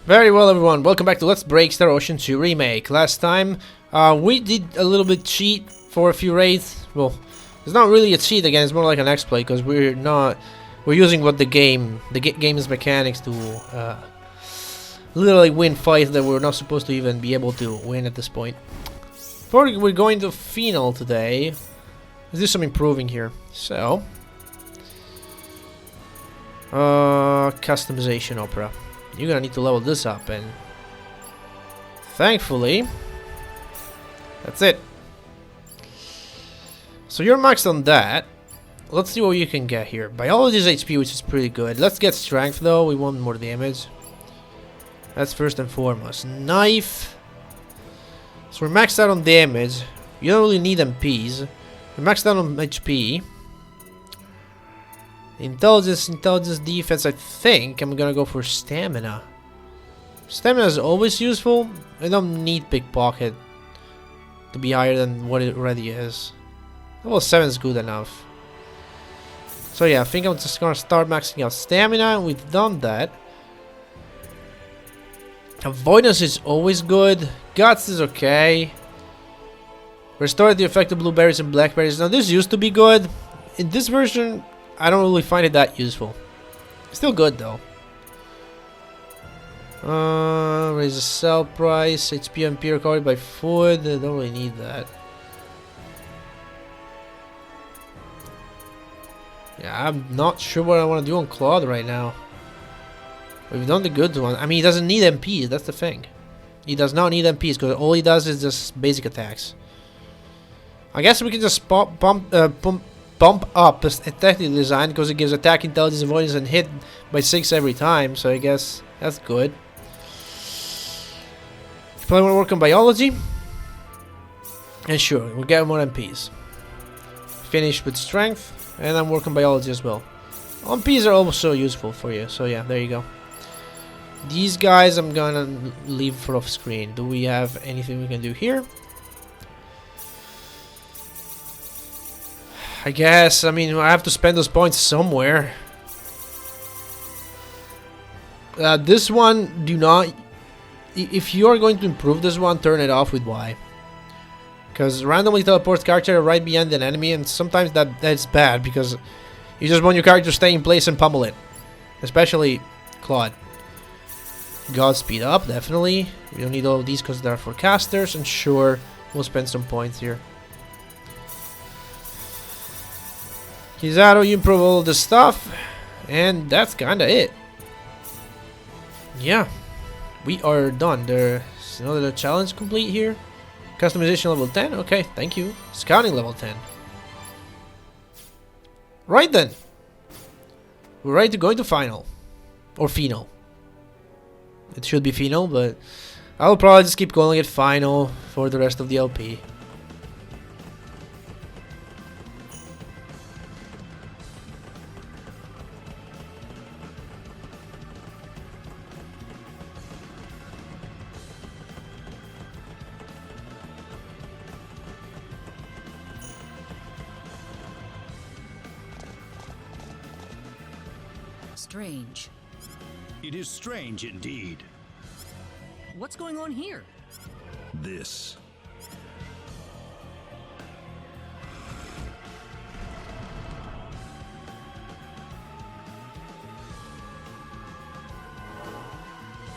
Very well, everyone. Welcome back to Let's Break Star Ocean 2 Remake. Last time, we did a little bit cheat for a few raids. Well, it's not really a cheat again. It's more like an exploit because we're using what the game's mechanics to literally win fights that we're not supposed to even be able to win at this point. Before we're going to final today, let's do some improving here. So, customization opera. You're gonna need to level this up, and thankfully, that's it. So you're maxed on that. Let's see what you can get here. Biology's HP, which is pretty good. Let's get strength though. We want more damage. That's first and foremost. Knife. So we're maxed out on damage. You don't really need MPs. We're maxed out on HP. Intelligence, defense. I think I'm gonna go for stamina. Stamina is always useful. I don't need pickpocket to be higher than what it already is. Level 7 is good enough. So yeah, I think I'm just gonna start maxing out stamina. We've done that. Avoidance is always good. Guts is okay. Restore the effect of blueberries and blackberries. Now this used to be good. In this version, I don't really find it that useful. Still good though. Raise the sell price. HP and MP recovered by food. I don't really need that. Yeah, I'm not sure what I want to do on Claude right now. We've done the good one. I mean, he doesn't need MPs. That's the thing. He does not need MPs because all he does is just basic attacks. I guess we can just bump up the technical design because it gives attack, intelligence, avoidance, and hit by 6 every time. So I guess that's good. You probably want to work on biology. And sure, we'll get more MPs. Finish with strength, and I'm working biology as well. MPs are also useful for you. So yeah, there you go. These guys I'm gonna leave for off screen. Do we have anything we can do here? I guess, I mean, I have to spend those points somewhere. This one, do not... If you are going to improve this one, turn it off with Y. Because randomly teleports character right behind an enemy, and sometimes that's bad, because you just want your character to stay in place and pummel it. Especially Claude. God speed up, definitely. We don't need all of these because they're for casters, and sure, we'll spend some points here. Kizaru, you improve all the stuff, and that's kinda it. Yeah, we are done. There's another challenge complete here. Customization level 10, okay, thank you. Scouting level 10. Right then, we're ready to go into final. Or final. It should be final, but I'll probably just keep calling it final for the rest of the LP. Strange. It is strange indeed. What's going on here? This.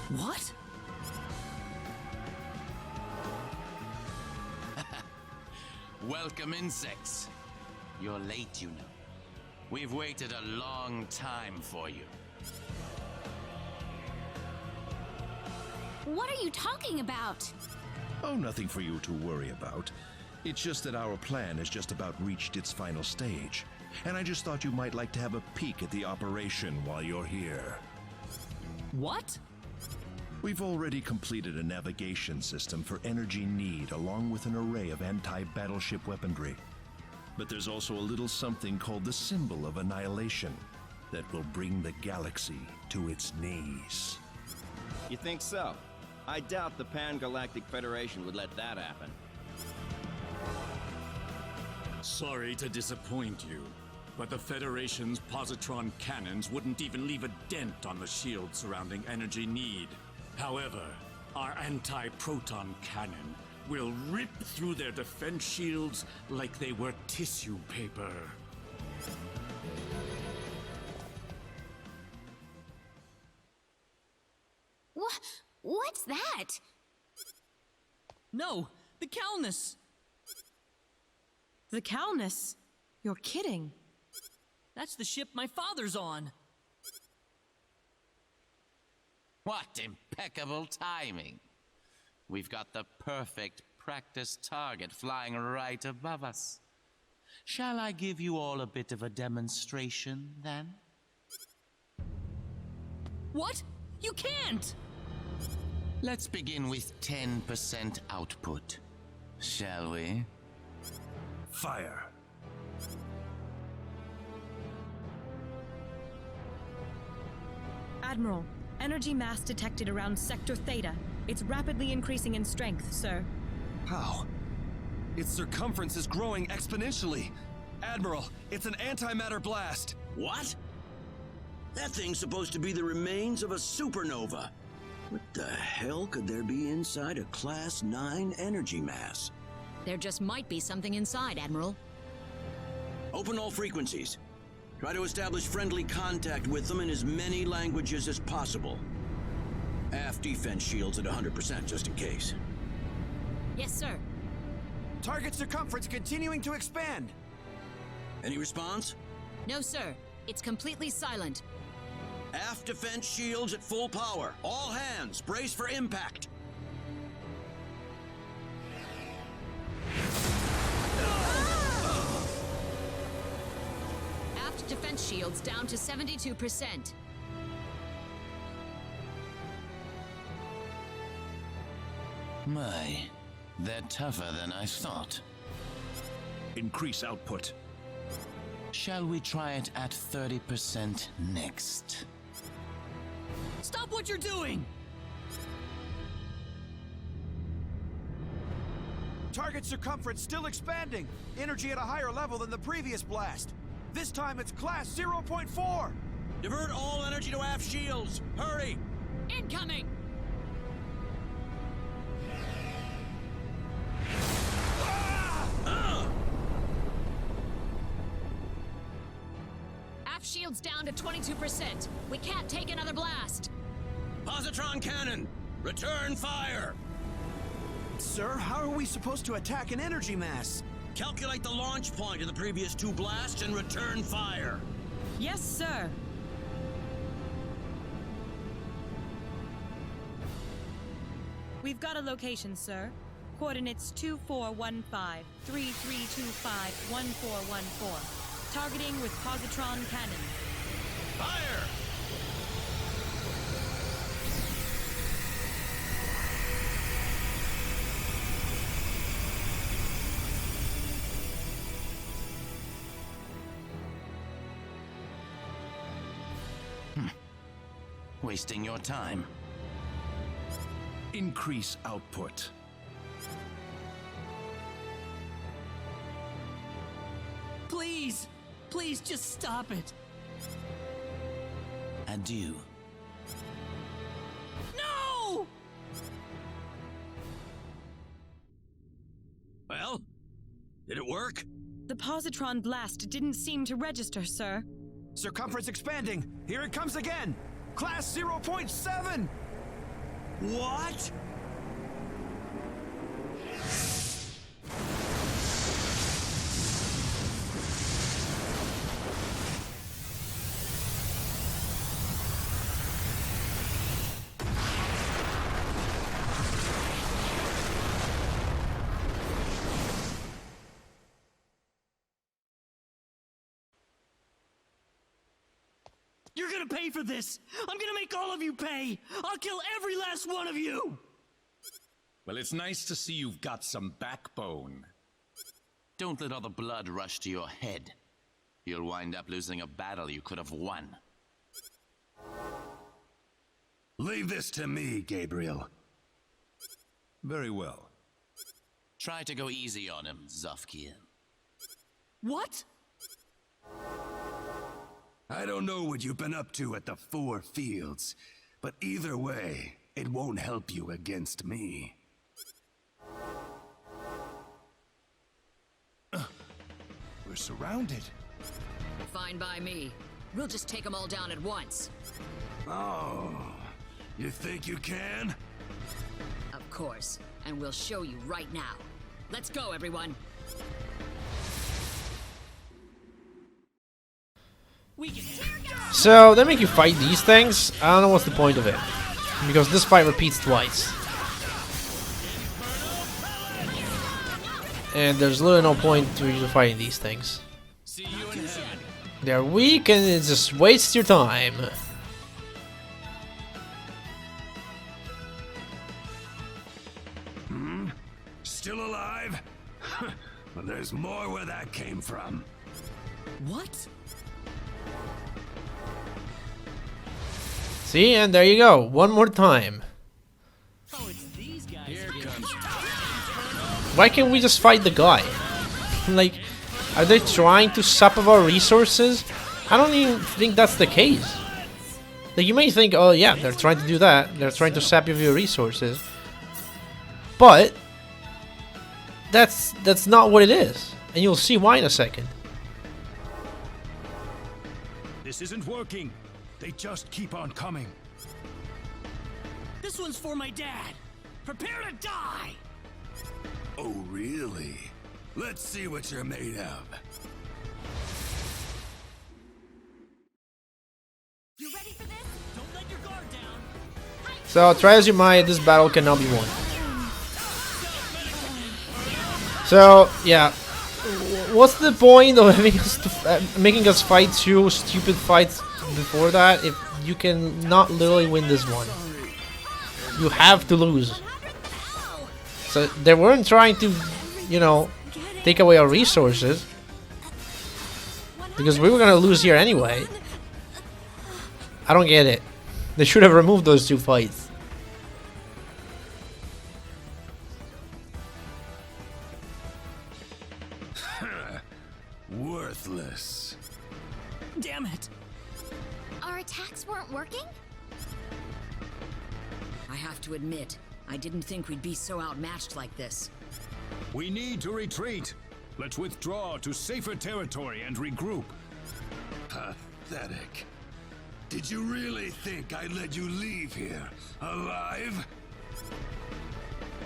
What? Welcome, insects. You're late, you know. We've waited a long time for you. What are you talking about? Oh, nothing for you to worry about. It's just that our plan has just about reached its final stage. And I just thought you might like to have a peek at the operation while you're here. What? We've already completed a navigation system for Energy Nede along with an array of anti-battleship weaponry. But there's also a little something called the Symbol of Annihilation that will bring the galaxy to its knees. You think so? I doubt the Pan-Galactic Federation would let that happen. Sorry to disappoint you, but the Federation's positron cannons wouldn't even leave a dent on the shield surrounding Energy Nede. However, our anti-proton cannon will rip through their defense shields like they were tissue paper. What's that? No, the Calnus! The Calnus? You're kidding. That's the ship my father's on. What impeccable timing! We've got the perfect practice target flying right above us. Shall I give you all a bit of a demonstration, then? What? You can't! Let's begin with 10% output, shall we? Fire. Admiral, energy mass detected around Sector Theta. It's rapidly increasing in strength, sir. How? Its circumference is growing exponentially. Admiral, it's an antimatter blast. What? That thing's supposed to be the remains of a supernova. What the hell could there be inside a Class 9 energy mass? There just might be something inside, Admiral. Open all frequencies. Try to establish friendly contact with them in as many languages as possible. Aft defense shields at 100%, just in case. Yes, sir. Target circumference continuing to expand. Any response? No, sir. It's completely silent. Aft defense shields at full power. All hands, brace for impact. Aft defense shields down to 72%. My, they're tougher than I thought. Increase output. Shall we try it at 30% next? Stop what you're doing! Target circumference still expanding. Energy at a higher level than the previous blast. This time it's Class 0.4. Divert all energy to aft shields. Hurry! Incoming! Aft shields down to 22%. We can't take another blast. Positron cannon, return fire. Sir, how are we supposed to attack an energy mass? Calculate the launch point of the previous two blasts and return fire. Yes, sir. We've got a location, sir. Coordinates 2415 3325 1414. Targeting with positron cannon. Fire! Wasting your time. Increase output. Please! Please just stop it! Adieu. No! Well, did it work? The positron blast didn't seem to register, sir. Circumference expanding. Here it comes again. Class 0.7. What? You're gonna pay for this! I'm gonna make all of you pay! I'll kill every last one of you! Well, it's nice to see you've got some backbone. Don't let all the blood rush to your head. You'll wind up losing a battle you could have won. Leave this to me, Gabriel. Very well. Try to go easy on him, Zofkian. What? I don't know what you've been up to at the Four Fields, but either way, it won't help you against me. We're surrounded. Fine by me. We'll just take them all down at once. Oh, you think you can? Of course. And we'll show you right now. Let's go, everyone. So they make you fight these things. I don't know what's the point of it, because this fight repeats twice, and there's literally no point to you fighting these things. They're weak and it just wastes your time. Still alive? Well, there's more where that came from. What? See, and there you go. One more time. Oh, it's these guys. Here comes. Why can't we just fight the guy? Like, are they trying to sap of our resources? I don't even think that's the case. Like, you may think, oh yeah, they're trying to do that. They're trying to sap of your resources. But that's not what it is. And you'll see why in a second. This isn't working. They just keep on coming. This one's for my dad. Prepare to die. Oh, really? Let's see what you're made of. You ready for this? Don't let your guard down. So try as you might, this battle cannot be won. So yeah, what's the point of having us making us fight two stupid fights before that if you can not literally win this one? You have to lose. So they weren't trying to, you know, take away our resources, because we were gonna lose here anyway. I don't get it. They should have removed those two fights. Worthless. Damn it. Our attacks weren't working? I have to admit, I didn't think we'd be so outmatched like this. We need to retreat. Let's withdraw to safer territory and regroup. Pathetic. Did you really think I'd let you leave here alive?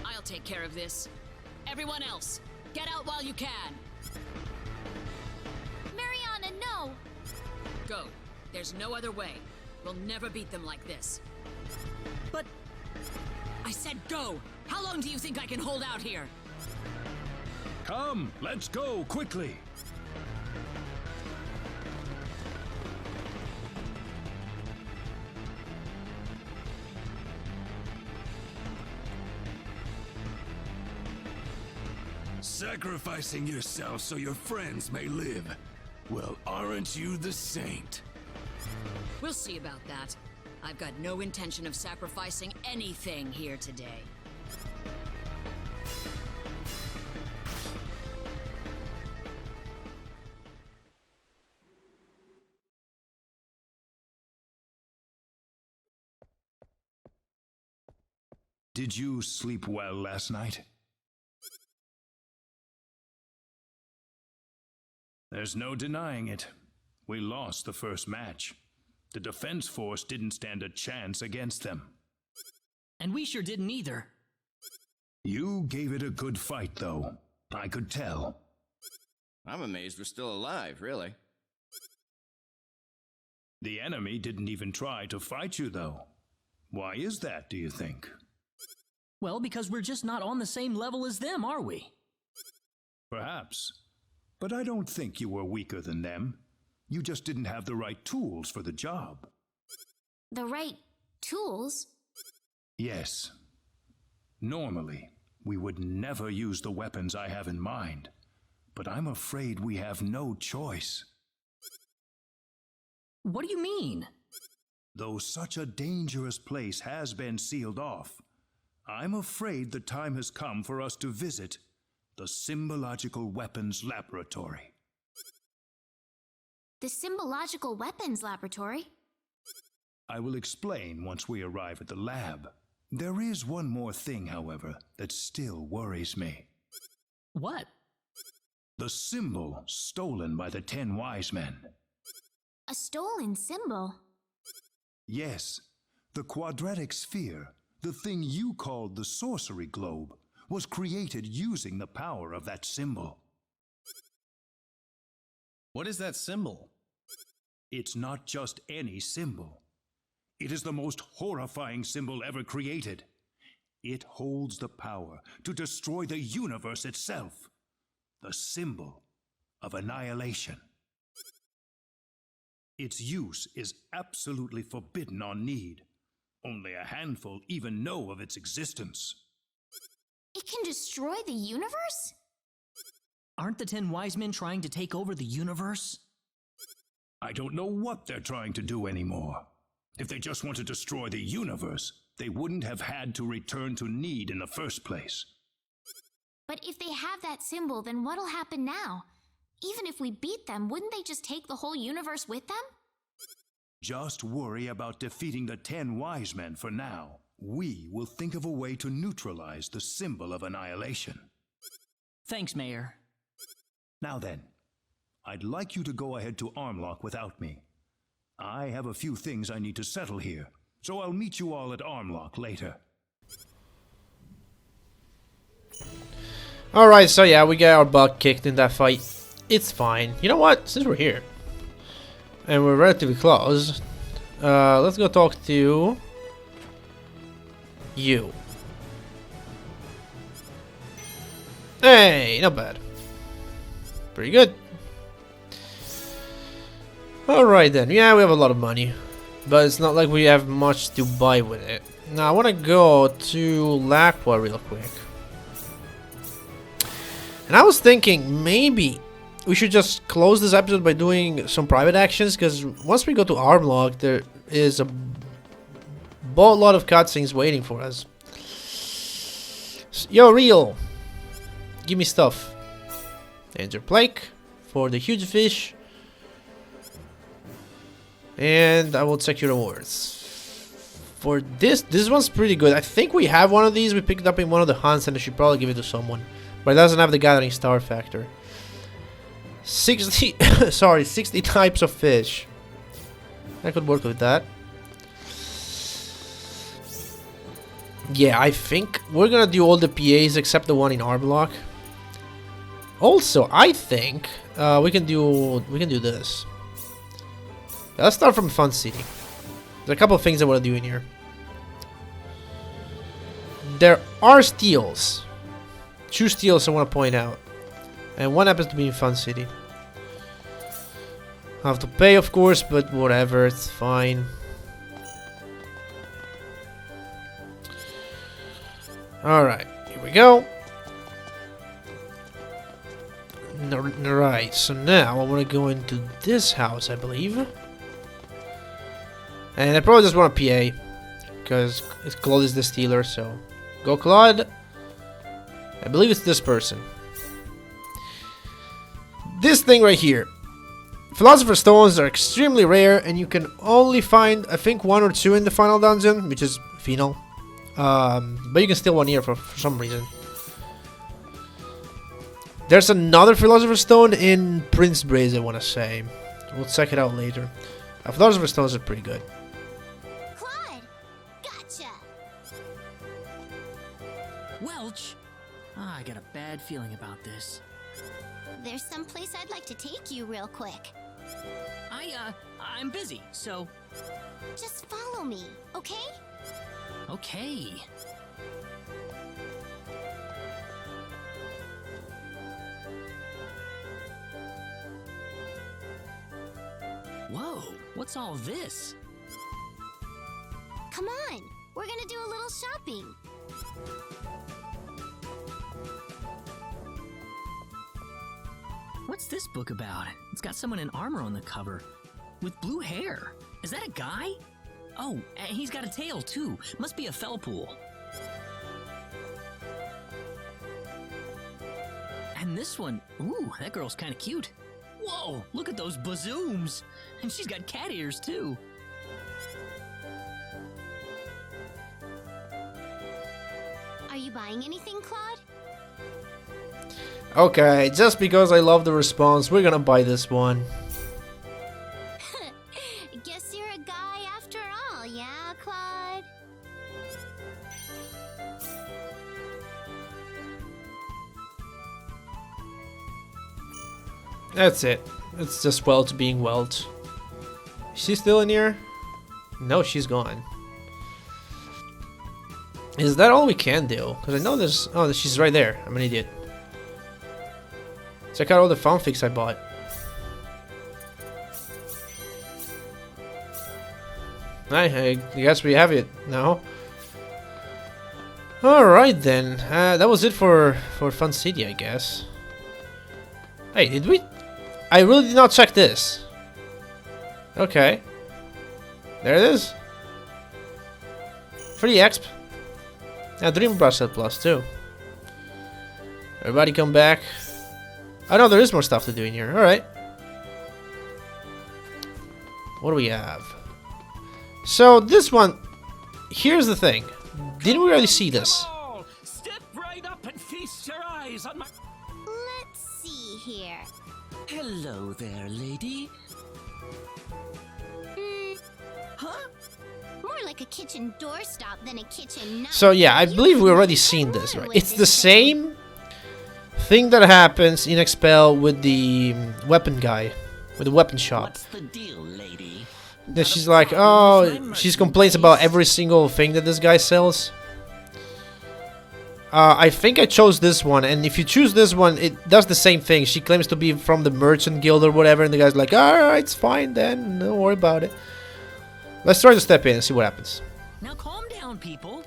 I'll take care of this. Everyone else, get out while you can. Mariana, no! Go. There's no other way. We'll never beat them like this. But I said go! How long do you think I can hold out here? Come, let's go quickly. Sacrificing yourself so your friends may live. Well, aren't you the saint? We'll see about that. I've got no intention of sacrificing anything here today. Did you sleep well last night? There's no denying it. We lost the first match. The defense force didn't stand a chance against them. And we sure didn't either. You gave it a good fight, though. I could tell. I'm amazed we're still alive, really. The enemy didn't even try to fight you, though. Why is that, do you think? Well, because we're just not on the same level as them, are we? Perhaps. But I don't think you were weaker than them. You just didn't have the right tools for the job. The right tools? Yes. Normally, we would never use the weapons I have in mind. But I'm afraid we have no choice. What do you mean? Though such a dangerous place has been sealed off, I'm afraid the time has come for us to visit the Symbological Weapons Laboratory. The Symbological Weapons Laboratory? I will explain once we arrive at the lab. There is one more thing, however, that still worries me. What? The symbol stolen by the 10 wise men. A stolen symbol? Yes, the quadratic sphere, the thing you called the sorcery globe, was created using the power of that symbol. What is that symbol? It's not just any symbol. It is the most horrifying symbol ever created. It holds the power to destroy the universe itself. The symbol of annihilation. Its use is absolutely forbidden on Nede. Only a handful even know of its existence. It can destroy the universe? Aren't the 10 wise men trying to take over the universe? I don't know what they're trying to do anymore. If they just want to destroy the universe, they wouldn't have had to return to Nede in the first place. But if they have that symbol, then what'll happen now? Even if we beat them, wouldn't they just take the whole universe with them? Just worry about defeating the 10 wise men for now. We will think of a way to neutralize the symbol of annihilation. Thanks, Mayor. Now then, I'd like you to go ahead to Armlock without me. I have a few things I need to settle here, so I'll meet you all at Armlock later. Alright, so yeah, we got our butt kicked in that fight. It's fine. You know what? Since we're here, and we're relatively close, let's go talk to you. Hey, not bad. Pretty good. Alright then, yeah, we have a lot of money, but it's not like we have much to buy with it. Now I want to go to Laqua real quick. And I was thinking maybe we should just close this episode by doing some private actions, because once we go to Armlock, there is a boatload of cutscenes waiting for us. Yo, Real, give me stuff. And your plate for the huge fish. And I will check your rewards. For this one's pretty good. I think we have one of these. We picked up in one of the hunts, and I should probably give it to someone. But it doesn't have the gathering star factor. 60 60 types of fish. I could work with that. Yeah, I think we're gonna do all the PAs except the one in Armlock. Also, I think we can do this. Let's start from Fun City. There's a couple of things I want to do in here. There are steals. 2 steals I want to point out. And one happens to be in Fun City. I have to pay, of course, but whatever, it's fine. Alright, here we go. Alright, so now I want to go into this house, I believe. And I probably just want a PA, because Claude is the stealer, so go Claude. I believe it's this person. This thing right here. Philosopher's Stones are extremely rare, and you can only find, I think, 1 or 2 in the final dungeon, which is final. But you can steal 1 here for some reason. There's another Philosopher's Stone in Prince Braze, I want to say. We'll check it out later. Philosopher's Stones are pretty good. Claude! Gotcha! Welch! I got a bad feeling about this. There's some place I'd like to take you real quick. I'm busy, so... Just follow me, okay? Okay. Whoa, what's all this? Come on, we're gonna do a little shopping. What's this book about? It's got someone in armor on the cover. With blue hair. Is that a guy? Oh, and he's got a tail too. Must be a Felpool. And this one, ooh, that girl's kind of cute. Whoa, look at those bazooms. And she's got cat ears too. Are you buying anything, Claude? Okay, just because I love the response, we're gonna buy this one. Guess you're a guy after all, yeah, Claude? That's it. It's just Welt being Welt. Is she still in here? No, she's gone. Is that all we can do? Because I know there's... Oh, she's right there. I'm an idiot. Check out all the fanfics I bought. I guess we have it now. Alright then. That was it for Fun City, I guess. Hey, did we... I really did not check this. Okay. There it is. Free exp. Dream Bracelet Plus too. Everybody come back. Oh no, there is more stuff to do in here. Alright. What do we have? So this one, here's the thing. Didn't we already see this? Step right up and feast your eyes on my... Let's see here. Hello there, lady. Huh? More like a kitchen doorstop than a kitchen knife. So yeah, I believe we already seen this, right? It's the same thing that happens in Expel with the weapon guy, with the weapon shop. What's the deal, lady? That she's like, oh, she complains about every single thing that this guy sells. I think I chose this one, and if you choose this one, it does the same thing. She claims to be from the Merchant Guild or whatever, and the guy's like, alright, it's fine then, don't worry about it. Let's try to step in and see what happens. Now calm down, people.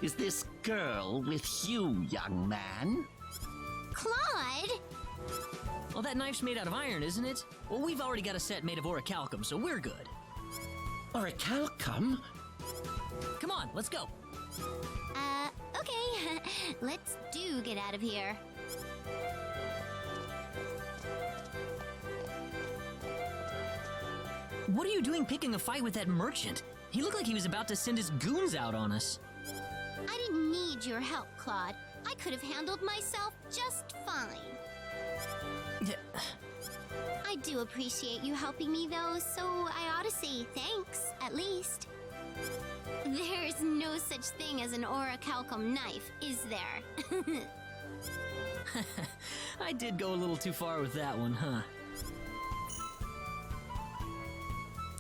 Is this girl with you, young man? Claude? Well, that knife's made out of iron, isn't it? Well, we've already got a set made of orichalcum, so we're good. Orichalcum? Come on, let's go. Okay. Let's get out of here. What are you doing picking a fight with that merchant? He looked like he was about to send his goons out on us. I didn't need your help, Claude. I could have handled myself just fine. I do appreciate you helping me, though, so I ought to say thanks, at least. There's no such thing as an orichalcum knife, is there? I did go a little too far with that one, huh?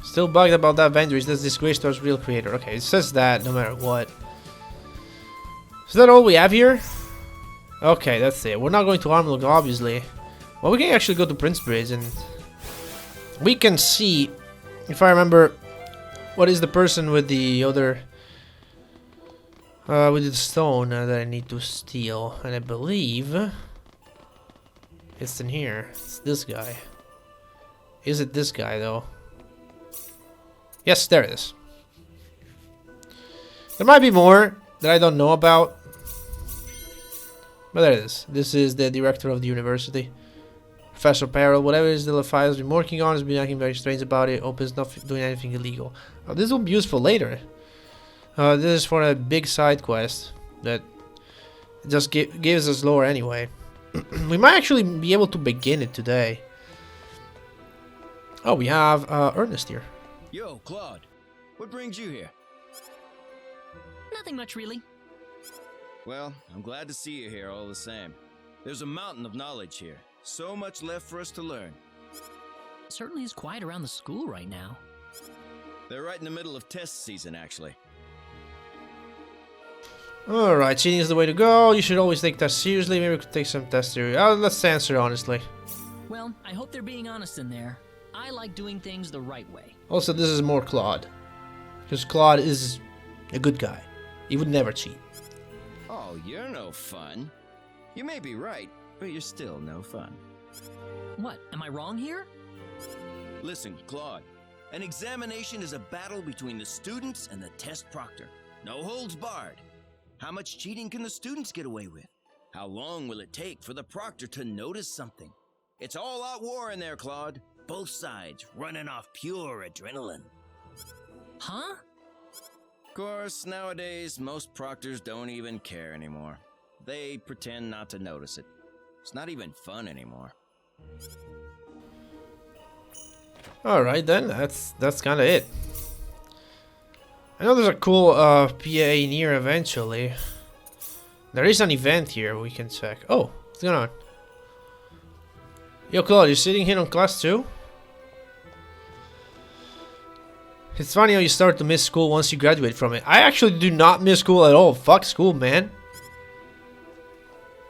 Still bugged about that vendor. Is this disgrace to its real creator? Okay, it says that no matter what. Is that all we have here? Okay, that's it. We're not going to Armlock, obviously. Well, we can actually go to Prince Bridge and we can see, if I remember, what is the person with the other, with the stone that I need to steal. And I believe it's in here. It's this guy. Is it this guy, though? Yes, there it is. There might be more that I don't know about. But there it is. This is the director of the university. Professor Peril, whatever it is the files been working on, has been acting very strange about it. Opens not doing anything illegal. Oh, this will be useful later. This is for a big side quest that just gives us lore anyway. We might actually be able to begin it today. Oh, we have Ernest here. Yo, Claude. What brings you here? Nothing much, really. Well, I'm glad to see you here all the same. There's a mountain of knowledge here. So much left for us to learn. It certainly is quiet around the school right now. They're right in the middle of test season, actually. Alright, cheating is the way to go. You should always take tests seriously. Maybe we could take some tests seriously. Let's answer honestly. Well, I hope they're being honest in there. I like doing things the right way. Also, this is more Claude. Because Claude is a good guy. He would never cheat. Oh, you're no fun. You may be right, but you're still no fun. What? Am I wrong here? Listen, Claude. An examination is a battle between the students and the test proctor. No holds barred. How much cheating can the students get away with? How long will it take for the proctor to notice something? It's all-out war in there, Claude. Both sides running off pure adrenaline. Huh? Of course, nowadays, most proctors don't even care anymore. They pretend not to notice it. It's not even fun anymore. Alright then, that's kind of it. I know there's a cool PA near eventually. There is an event here we can check. Oh, what's going on? Yo, Claude, you sitting here on class 2? It's funny how you start to miss school once you graduate from it. I actually do not miss school at all. Fuck school, man.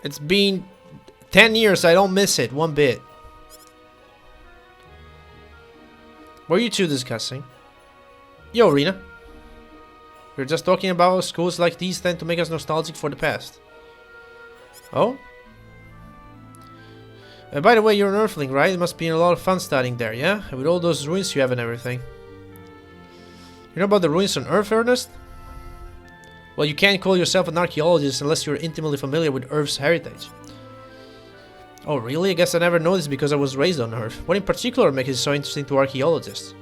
It's been 10 years, I don't miss it one bit. What are you two discussing? Yo, Rena. We were just talking about how schools like these tend to make us nostalgic for the past. Oh? By the way, you're an Earthling, right? It must be a lot of fun studying there, yeah? With all those ruins you have and everything. You know about the ruins on Earth, Ernest? Well, you can't call yourself an archaeologist unless you're intimately familiar with Earth's heritage. Oh, really? I guess I never noticed because I was raised on Earth. What in particular makes it so interesting to archaeologists?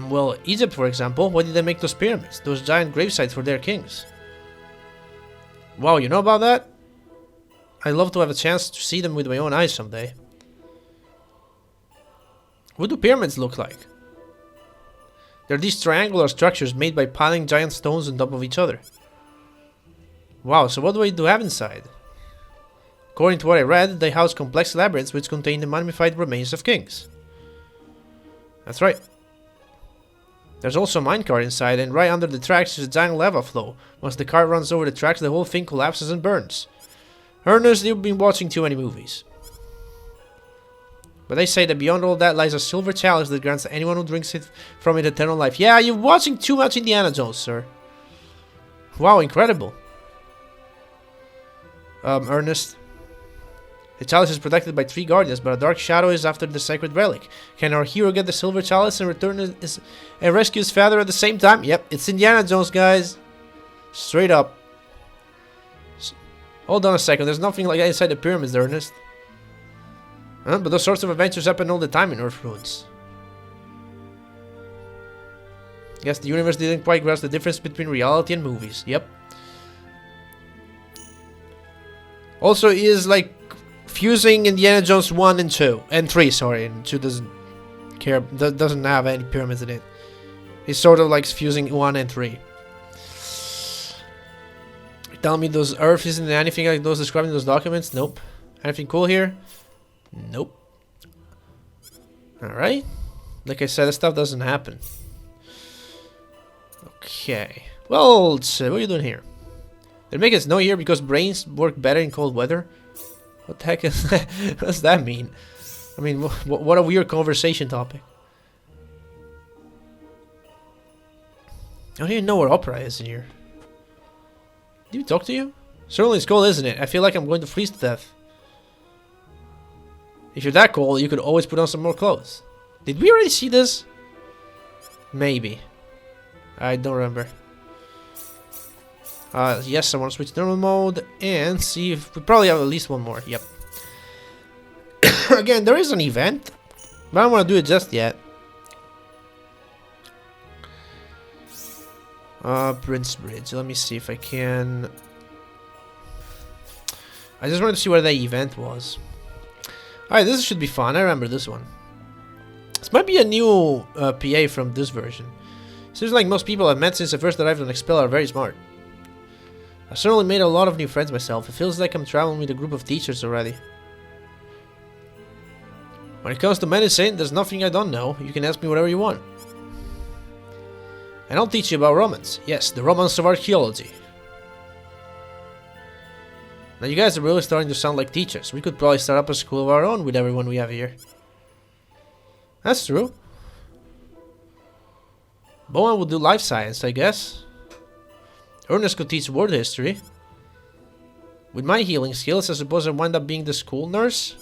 Well, Egypt, for example. Why did they make those pyramids? Those giant gravesites for their kings? Wow, you know about that? I'd love to have a chance to see them with my own eyes someday. What do pyramids look like? They're these triangular structures made by piling giant stones on top of each other. Wow, so what do I do have inside? According to what I read, they house complex labyrinths which contain the mummified remains of kings. That's right. There's also a minecart inside, and right under the tracks is a giant lava flow. Once the cart runs over the tracks, the whole thing collapses and burns. Ernest, you've been watching too many movies. But they say that beyond all that lies a silver chalice that grants anyone who drinks it from it eternal life. Yeah, you're watching too much Indiana Jones, sir. Wow, incredible. Ernest. The chalice is protected by 3 guardians, but a dark shadow is after the sacred relic. Can our hero get the silver chalice and return and rescue his father at the same time? Yep, it's Indiana Jones, guys. Straight up. Hold on a second, there's nothing like that inside the pyramids, Ernest. But those sorts of adventures happen all the time in Earth Ruins. Guess the universe didn't quite grasp the difference between reality and movies. Yep. Also, he is like fusing Indiana Jones 1 and 2. And 3, sorry. And 2 doesn't care, doesn't have any pyramids in it. He's sort of like fusing 1 and 3. Tell me those Earth isn't anything like those described in those documents? Nope. Anything cool here? Nope. Alright. Like I said, this stuff doesn't happen. Okay. Well, what are you doing here? They make it snow here because brains work better in cold weather? What the heck is that? What does that mean? I mean, what a weird conversation topic. I don't even know where Opera is in here. Did we talk to you? Certainly it's cold, isn't it? I feel like I'm going to freeze to death. If you're that cold, you could always put on some more clothes. Did we already see this? Maybe. I don't remember. Yes, I want to switch to normal mode and see if we probably have at least one more. Yep. Again, there is an event, but I don't want to do it just yet. Prince Bridge. Let me see if I can. I just wanted to see where the event was. Alright, this should be fun. I remember this one. This might be a new PA from this version. Seems like most people I've met since I first arrived on Expel are very smart. I've certainly made a lot of new friends myself. It feels like I'm traveling with a group of teachers already. When it comes to medicine, there's nothing I don't know. You can ask me whatever you want. And I'll teach you about romance. Yes, the romance of archaeology. Now you guys are really starting to sound like teachers. We could probably start up a school of our own with everyone we have here. That's true. Bowen would do life science, I guess. Ernest could teach world history. With my healing skills, I suppose I wind up being the school nurse?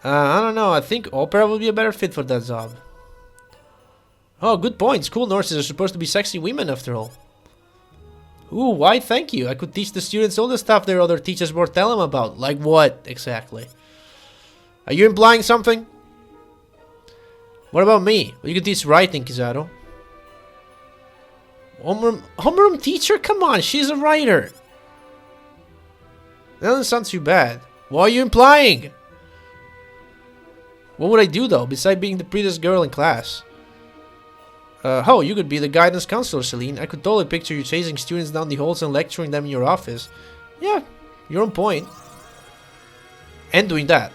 I don't know. I think Opera would be a better fit for that job. Oh, good point. School nurses are supposed to be sexy women after all. Ooh, why thank you. I could teach the students all the stuff their other teachers won't tell them about. Like what, exactly? Are you implying something? What about me? Well, you could teach writing, Kizaru. Homeroom teacher? Come on, she's a writer. That doesn't sound too bad. What are you implying? What would I do though, besides being the prettiest girl in class? Oh, you could be the guidance counselor, Celine. I could totally picture you chasing students down the halls and lecturing them in your office. Yeah, you're on point. And doing that.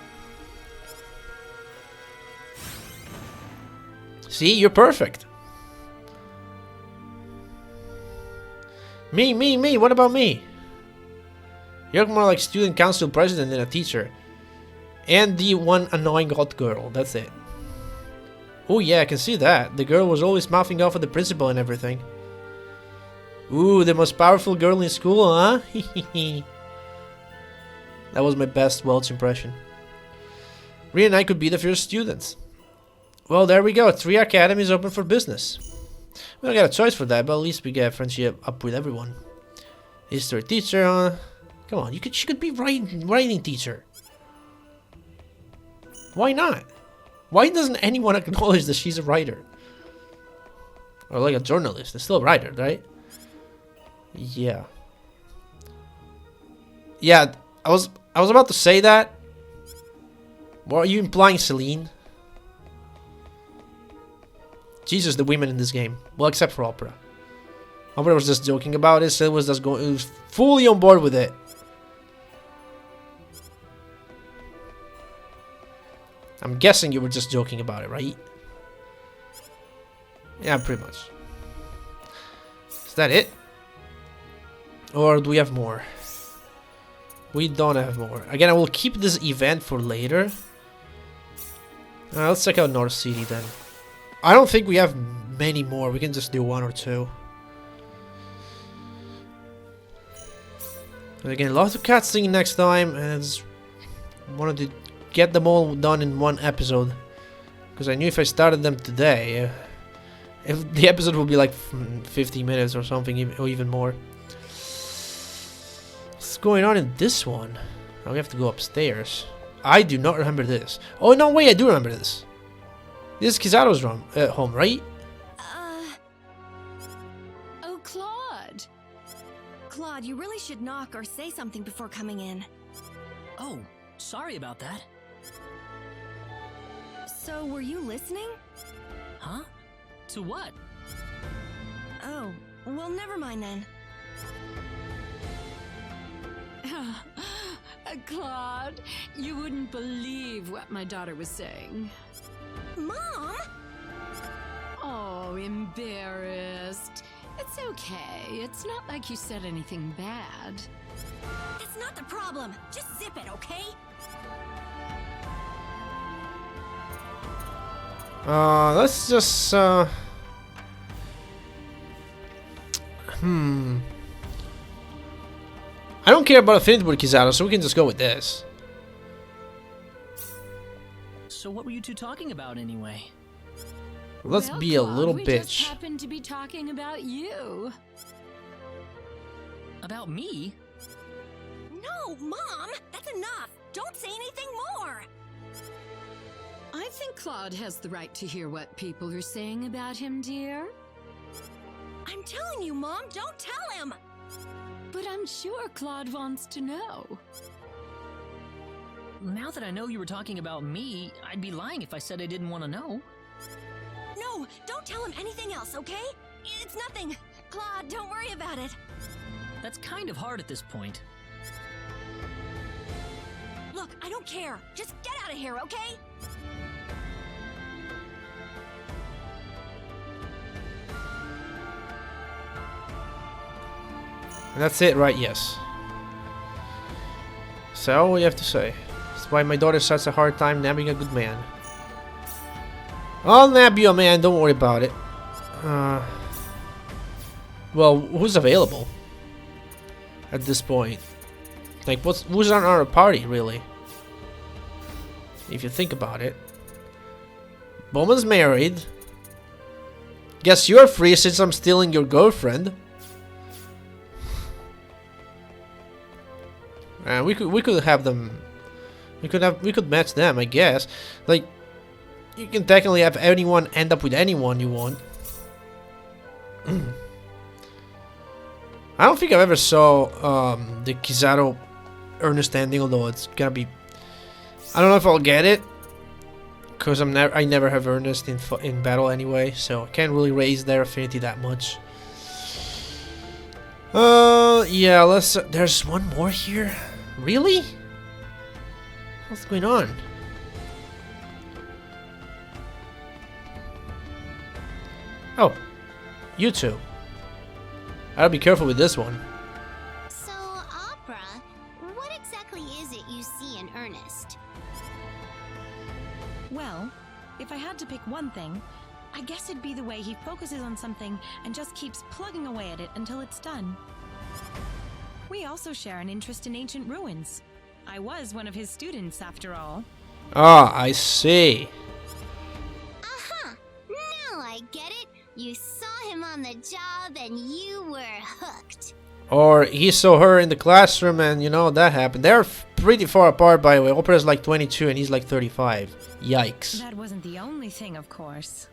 See, you're perfect. Me, what about me? You're more like student council president than a teacher. And the one annoying hot girl, that's it. Oh yeah, I can see that. The girl was always mouthing off at the principal and everything. Ooh, the most powerful girl in school, huh? That was my best Welch impression. Rhea and I could be the first students. Well, there we go. 3 academies open for business. We don't got a choice for that, but at least we get friendship up with everyone. History teacher, come on, she could be writing teacher. Why not? Why doesn't anyone acknowledge that she's a writer? Or like a journalist. It's still a writer, right? Yeah. Yeah, I was about to say that. What are you implying, Celine? Jesus, the women in this game. Well, except for Opera. Opera was just joking about it. Sil was just going. He was fully on board with it. I'm guessing you were just joking about it, right? Yeah, pretty much. Is that it? Or do we have more? We don't have more. Again, I will keep this event for later. Let's check out North City then. I don't think we have many more. We can just do 1 or 2. And again, lots of cutscenes next time, and I just wanted to get them all done in one episode, because I knew if I started them today, if the episode would be like 50 minutes or something, or even more. What's going on in this one? Oh, we have to go upstairs. I do not remember this. Oh no, wait, I do remember this. This is Kizato's home, right? Oh, Claude. Claude, you really should knock or say something before coming in. Oh, sorry about that. So, were you listening? Huh? To what? Oh, well, never mind then. Claude, you wouldn't believe what my daughter was saying. Mom? Oh, embarrassed. It's okay. It's not like you said anything bad. That's not the problem. Just zip it, okay? Let's just, I don't care about Affinity with Kizato, so we can just go with this. So what were you two talking about anyway? Let's Well, be a Claude, little we bitch. just happened to be talking about you. About me? No, Mom! That's enough! Don't say anything more! I think Claude has the right to hear what people are saying about him, dear. I'm telling you, Mom, don't tell him! But I'm sure Claude wants to know. Now that I know you were talking about me, I'd be lying if I said I didn't want to know. No, don't tell him anything else, okay? It's nothing. Claude, don't worry about it. That's kind of hard at this point. Look, I don't care. Just get out of here, okay? And that's it, right? Yes. So, what do you have to say? That's why my daughter such a hard time nabbing a good man. I'll nab you a man, don't worry about it. Well, who's available? At this point? Like, who's on our party, really? If you think about it. Bowman's married. Guess you're free since I'm stealing your girlfriend. We could have them. We could match them, I guess. Like, you can technically have anyone end up with anyone you want. I don't think I've ever saw the Kizaru Ernest ending, although it's gonna be. I don't know if I'll get it, cause I never have Ernest in battle anyway, so I can't really raise their affinity that much. Yeah, let's. There's one more here. Really? What's going on? Oh, you two. I'll be careful with this one. So, Opera, what exactly is it you see in Ernest? Well, if I had to pick one thing, I guess it'd be the way he focuses on something and just keeps plugging away at it until it's done. We also share an interest in ancient ruins. I was one of his students, after all. Ah, I see. Aha! Now I get it. You saw him on the job and you were hooked. Or he saw her in the classroom and, you know, that happened. They're pretty far apart, by the way. Opera's like 22 and he's like 35. Yikes. That wasn't the only thing, of course.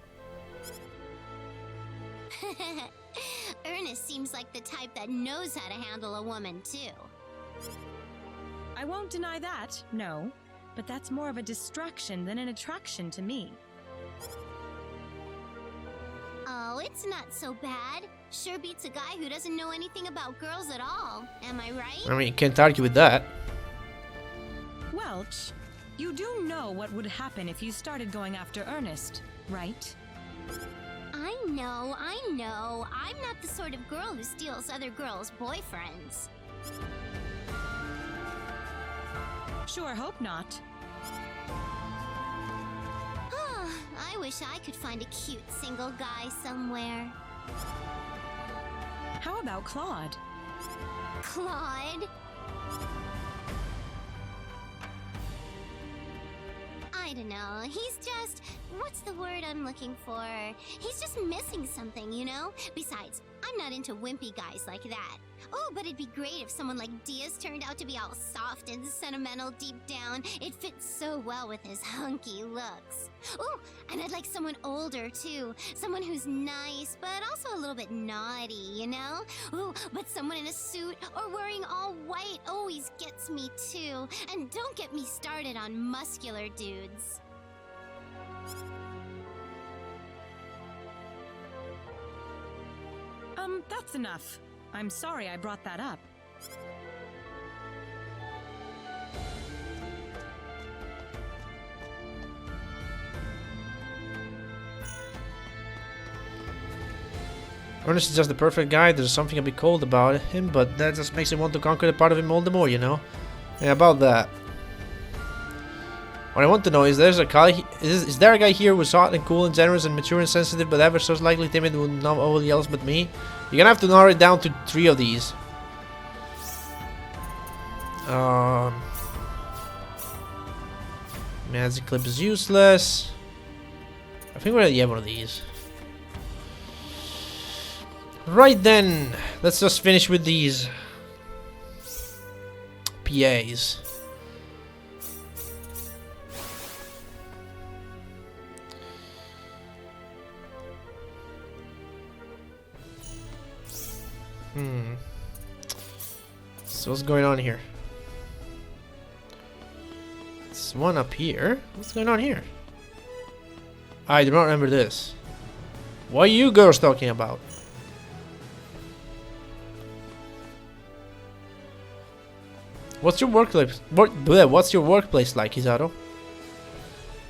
Ernest seems like the type that knows how to handle a woman, too. I won't deny that, no. But that's more of a distraction than an attraction to me. Oh, it's not so bad. Sure beats a guy who doesn't know anything about girls at all. Am I right? I mean, you can't argue with that. Welch, you do know what would happen if you started going after Ernest, right? I know, I know. I'm not the sort of girl who steals other girls' boyfriends. Sure hope not. I wish I could find a cute single guy somewhere. How about Claude? Claude? I don't know. He's just... What's the word I'm looking for? He's just missing something, you know? Besides, I'm not into wimpy guys like that. Oh, but it'd be great if someone like Diaz turned out to be all soft and sentimental deep down. It fits so well with his hunky looks. Oh, and I'd like someone older, too. Someone who's nice, but also a little bit naughty, you know? Oh, but someone in a suit or wearing all white always gets me, too. And don't get me started on muscular dudes. That's enough. I'm sorry I brought that up. Ernest is just the perfect guy. There's something a bit cold about him, but that just makes him want to conquer the part of him all the more, you know? Yeah, about that. What I want to know is, is there a guy here who's hot and cool and generous and mature and sensitive, but ever so slightly timid with nobody else but me? You're gonna have to narrow it down to 3 of these. Magic Clip is useless. I think we already have one of these. Right then, let's just finish with these PAs. So what's going on here? There's one up here. What's going on here? I do not remember this. What are you girls talking about? What's your workplace? What's your workplace like, Kizaru?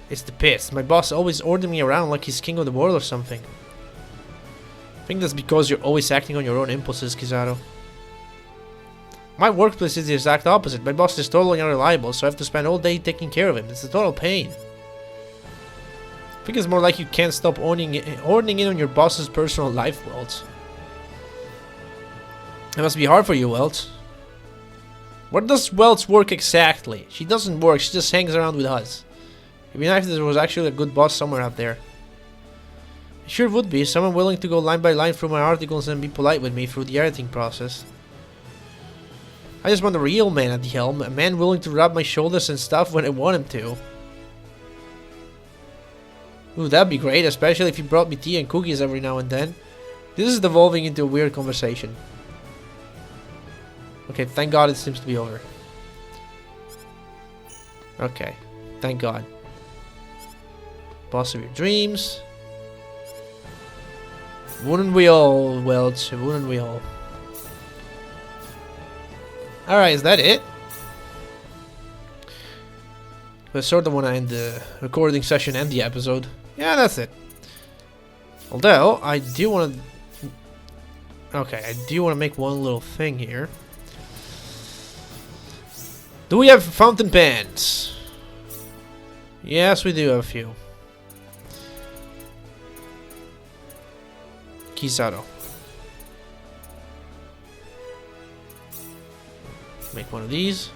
It's the pits. My boss always orders me around like he's king of the world or something. I think that's because you're always acting on your own impulses, Kizaru. My workplace is the exact opposite. My boss is totally unreliable, so I have to spend all day taking care of him. It's a total pain. I think it's more like you can't stop honing in on your boss's personal life, Welt. It must be hard for you, Welt. Where does Welt's work exactly? She doesn't work, she just hangs around with us. It'd be nice if there was actually a good boss somewhere out there. It sure would be, someone willing to go line by line through my articles and be polite with me through the editing process. I just want a real man at the helm, a man willing to rub my shoulders and stuff when I want him to. Ooh, that'd be great, especially if he brought me tea and cookies every now and then. This is devolving into a weird conversation. Okay, thank God it seems to be over. Okay, thank God. Boss of your dreams. Wouldn't we all? Well, wouldn't we all? Alright, is that it? I sort of want to end the recording session and the episode. Yeah, that's it. Although, I do want to... Okay, I do want to make one little thing here. Do we have fountain pens? Yes, we do have a few. Kizaru. Make one of these.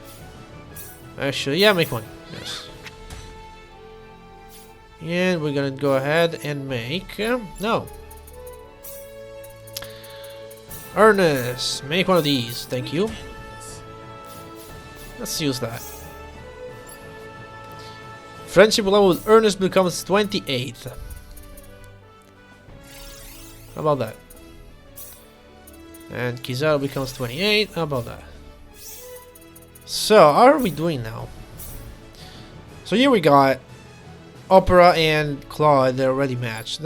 Actually, yeah, make one. Yes. And we're gonna go ahead and make... no. Ernest, make one of these. Thank you. Let's use that. Friendship level with Ernest becomes 28. How about that? And Kizaru becomes 28. How about that? So, how are we doing now? So here we got Opera and Claude. They're already matched.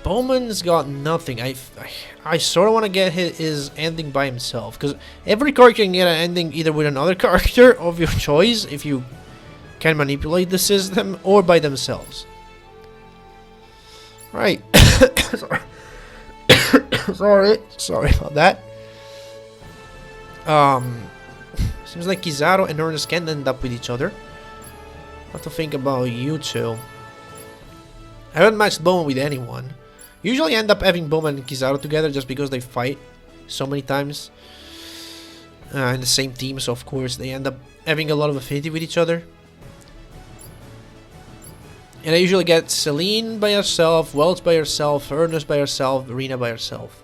Bowman's got nothing. I sort of want to get his ending by himself, because every character can get an ending either with another character of your choice if you can manipulate the system, or by themselves. Right. Sorry about that. Seems like Kizaru and Ernest can end up with each other. I have to think about you two. I haven't matched Bowman with anyone. Usually end up having Bowman and Kizaru together just because they fight so many times in the same team, so of course they end up having a lot of affinity with each other. And I usually get Celine by herself, Welch by herself, Ernest by herself, Rena by herself.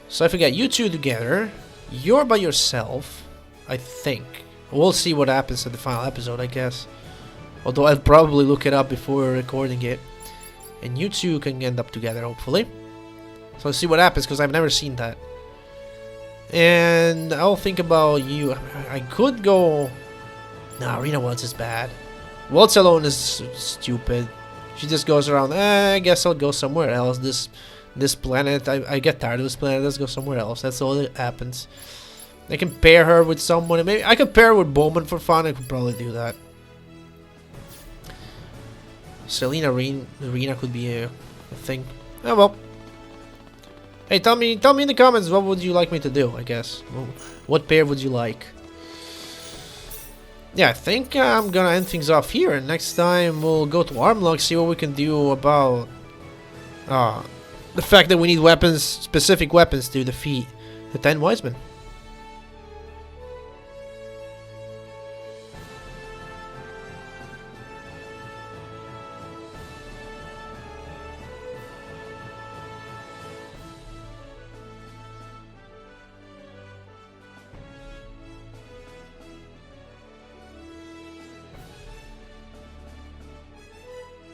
So if we get you two together, you're by yourself, I think. We'll see what happens in the final episode, I guess. Although I'll probably look it up before recording it. And you two can end up together, hopefully. So let's see what happens, because I've never seen that. And I'll think about you. I could go... Nah, Rena Welch is bad. Welch alone is stupid. She just goes around, I guess I'll go somewhere else. This planet, I get tired of this planet, let's go somewhere else. That's all that happens. I can pair her with someone. Maybe I could pair her with Bowman for fun. I could probably do that. Selena Rena could be a thing. Oh well. Hey, tell me in the comments, what would you like me to do, I guess. What pair would you like? Yeah, I think I'm gonna end things off here, and next time we'll go to Armlock, see what we can do about the fact that we need weapons, specific weapons to defeat the 10 Wise Men.